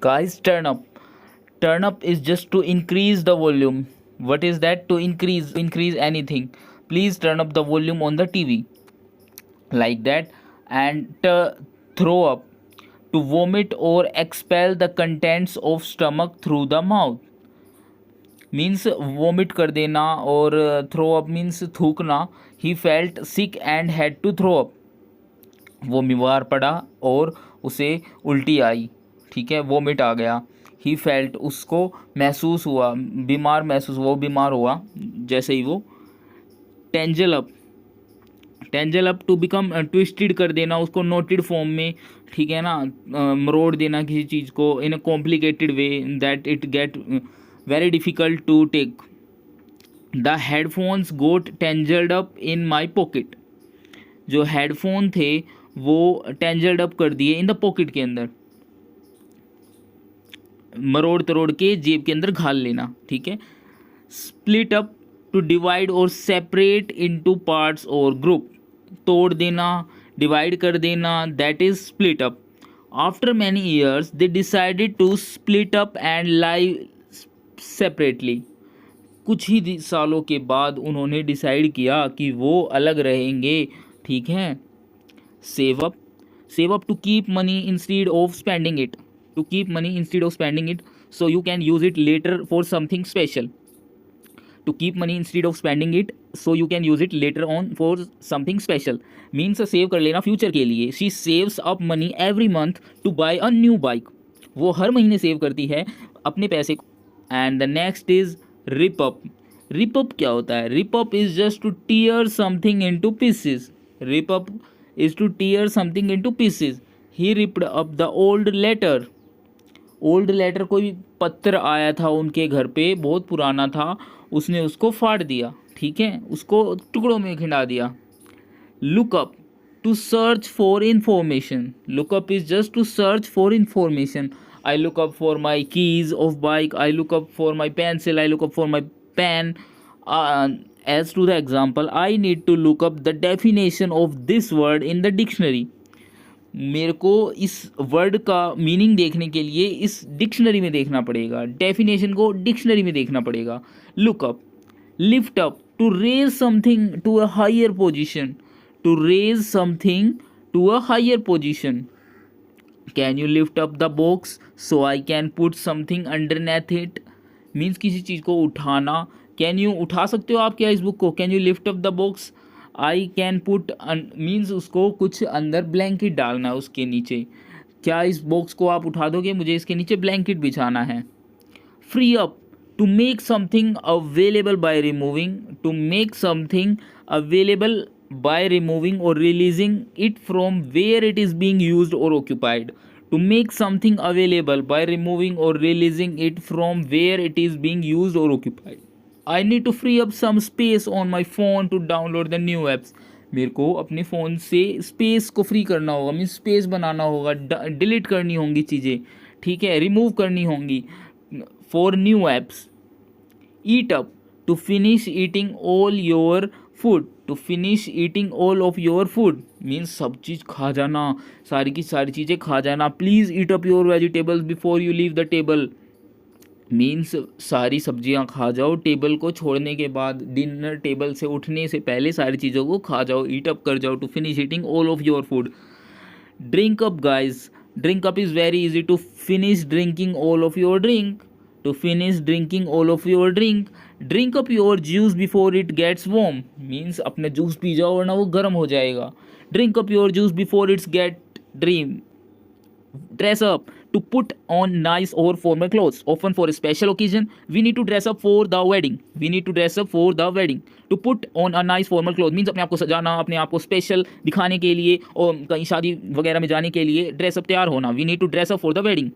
Guys, turn up. Turn up is just to increase the volume. What is that? To increase anything. Please turn up the volume on the TV, like that. And throw up, to vomit or expel the contents of stomach through the mouth. Means vomit कर देना, और throw up means थूकना. He felt sick and had to throw up. वो बीमार पड़ा और उसे उल्टी आई. ठीक है, वोमिट आ गया. ही फेल्ट, उसको महसूस हुआ, बीमार महसूस हुआ, वो बीमार हुआ जैसे ही वो. Tangle up. Tangle up, to become twisted कर देना उसको नोटेड फॉर्म में. ठीक है ना, मरोड़ देना किसी चीज़ को in a complicated way that it get very difficult to take. The headphones got tangled up in my pocket. जो हेडफोन थे वो टेंजल्ड अप कर दिए इन द पॉकेट के अंदर. मरोड़ तरोड़ के जेब के अंदर घाल लेना. ठीक है. स्प्लिट अप, टू डिवाइड और सेपरेट इनटू पार्ट्स और ग्रुप. तोड़ देना, डिवाइड कर देना, that is split up. After many years they decided to split up and live separately. कुछ ही सालों के बाद उन्होंने डिसाइड किया कि वो अलग रहेंगे. ठीक है. Save up. Save up, to keep money instead of spending it. To keep money instead of spending it so you can use it later for something special. To keep money instead of spending it so you can use it later on for something special means save कर लेना future के लिए. She saves up money every month to buy a new bike. वो हर महीने save करती है अपने पैसे को. And the next is rip up. Rip up क्या होता है? Rip up is just to tear something into pieces. Rip up is to tear something into pieces. He ripped up the old letter. Old letter, कोई पत्र आया था उनके घर पे, बहुत पुराना था, उसने उसको फाड़ दिया. ठीक है, उसको टुकड़ों में खिंडा दिया. Look up, to search for information. Look up is just to search for information. I look up for my keys of bike, I look up for my pencil, I look up for my pen. As to the example, I need to look up the definition of this word in the dictionary. मेरे को इस word का meaning देखने के लिए इस dictionary में देखना पड़ेगा, डेफिनेशन को डिक्शनरी में देखना पड़ेगा. Look up. Lift up, to raise something to a higher position. To raise something to a higher position. Can you lift up the box so I can put something underneath it. Means किसी चीज़ को उठाना. Can you, उठा सकते हो आप क्या इस बुक को? Can you lift up the box. I can put means उसको कुछ अंदर ब्लैंकेट डालना है उसके नीचे. क्या इस बॉक्स को आप उठा दोगे? मुझे इसके नीचे ब्लैंकेट बिछाना है. Free up, to make something available by removing. To make something available by removing और releasing it from where it is being used और occupied. To make something available by removing और releasing it from where it is being used और occupied. I need to free up some space on my phone to download the new apps. मेरे को अपने phone से space को free करना होगा, means space बनाना होगा, डिलीट करनी होंगी चीज़ें. ठीक है, रिमूव करनी होंगी for new apps. Eat up, to finish eating all your food. To finish eating all of your food means सब चीज़ खा जाना, सारी की सारी चीज़ें खा जाना. Please eat up your vegetables before you leave the table. Means सारी सब्जियां खा जाओ, टेबल को छोड़ने के बाद, डिनर टेबल से उठने से पहले सारी चीज़ों को खा जाओ, ईट अप कर जाओ. To finish eating all of your food. Drink up guys. Drink up is very easy. To finish drinking all of your drink. To finish drinking all of your drink. Drink up your juice before it gets warm. Means अपने juice पी जाओ वरना वो गर्म हो जाएगा. Drink up your juice before it's get dream. Dress up, to put on nice or formal clothes, often for a special occasion. We need to dress up for the wedding. We need to dress up for the wedding. To put on a nice formal clothes means अपने आप को सजाना, अपने आप को special दिखाने के लिए और कहीं शादी वगैरह में जाने के लिए ड्रेसअप तैयार होना. We need to dress up for the wedding.